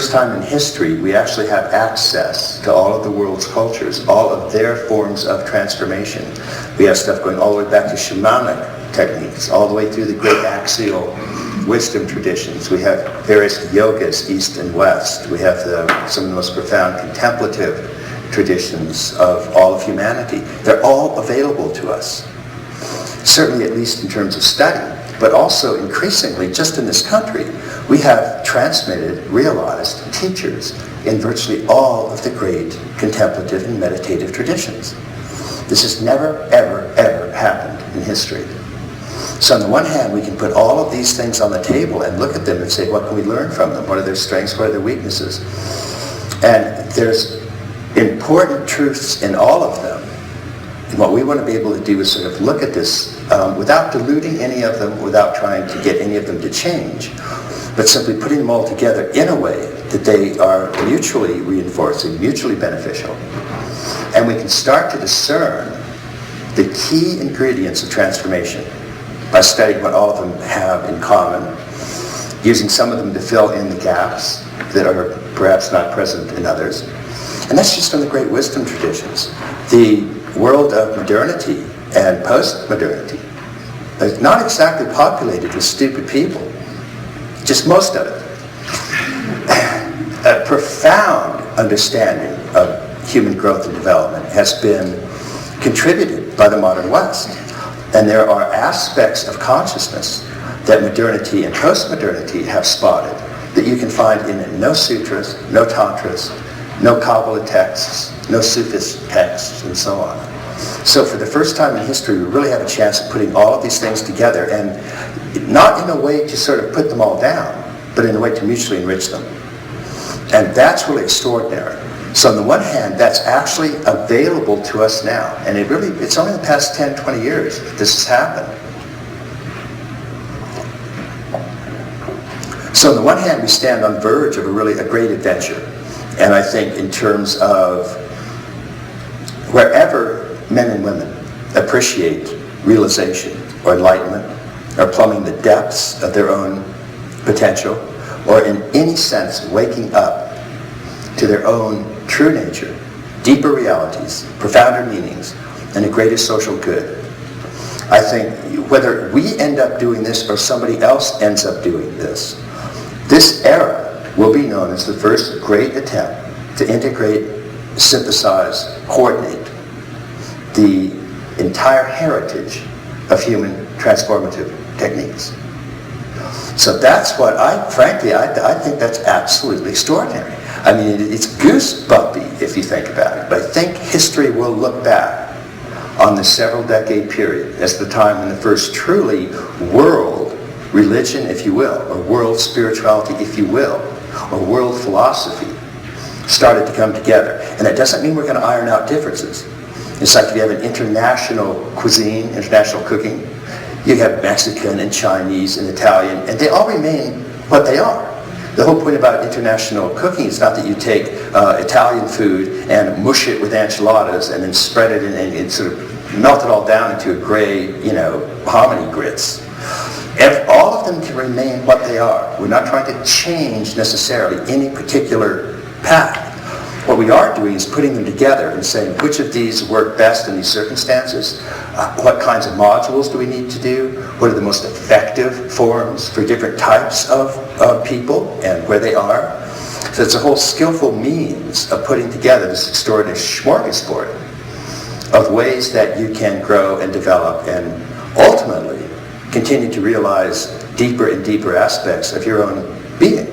first time in history, we actually have access to all of the world's cultures, all of their forms of transformation. We have stuff going all the way back to shamanic techniques, all the way through the great axial wisdom traditions. We have various yogas, East and West. We have some of the most profound contemplative traditions of all of humanity. They're all available to us, certainly at least in terms of study, but also increasingly, just in this country, we have transmitted, realized teachers in virtually all of the great contemplative and meditative traditions. This has never, ever, ever happened in history. So on the one hand, we can put all of these things on the table and look at them and say, what can we learn from them? What are their strengths? What are their weaknesses? And there's important truths in all of them. And what we want to be able to do is sort of look at this without diluting any of them, without trying to get any of them to change, but simply putting them all together in a way that they are mutually reinforcing, mutually beneficial. And we can start to discern the key ingredients of transformation by studying what all of them have in common, using some of them to fill in the gaps that are perhaps not present in others. And that's just from the great wisdom traditions. The world of modernity and post-modernity is not exactly populated with stupid people, just most of it. A profound understanding of human growth and development has been contributed by the modern West. And there are aspects of consciousness that modernity and post-modernity have spotted that you can find in no sutras, no tantras, no Kabbalah texts, no Sufist texts, and so on. So for the first time in history, we really have a chance of putting all of these things together, and not in a way to sort of put them all down, but in a way to mutually enrich them. And that's really extraordinary. So on the one hand, that's actually available to us now. And it's only in the past 10, 20 years that this has happened. So on the one hand, we stand on the verge of a great adventure. And I think in terms of wherever men and women appreciate realization or enlightenment, or plumbing the depths of their own potential, or in any sense waking up to their own true nature, deeper realities, profounder meanings, and a greater social good. I think whether we end up doing this or somebody else ends up doing this, this era will be known as the first great attempt to integrate, synthesize, coordinate the entire heritage of human transformative techniques. So that's what I think that's absolutely extraordinary. I mean, it's goosebumpy if you think about it, but I think history will look back on the several decade period as the time when the first truly world religion, if you will, or world spirituality, if you will, or world philosophy started to come together. And that doesn't mean we're going to iron out differences. It's like if you have an international cuisine, international cooking, you have Mexican and Chinese and Italian, and they all remain what they are. The whole point about international cooking is not that you take Italian food and mush it with enchiladas and then spread it and sort of melt it all down into a gray, hominy grits. All of them can remain what they are. We're not trying to change necessarily any particular path. What we are doing is putting them together and saying which of these work best in these circumstances, what kinds of modules do we need to do, what are the most effective forms for different types of people and where they are. So it's a whole skillful means of putting together this extraordinary smorgasbord of ways that you can grow and develop and ultimately continue to realize deeper and deeper aspects of your own being.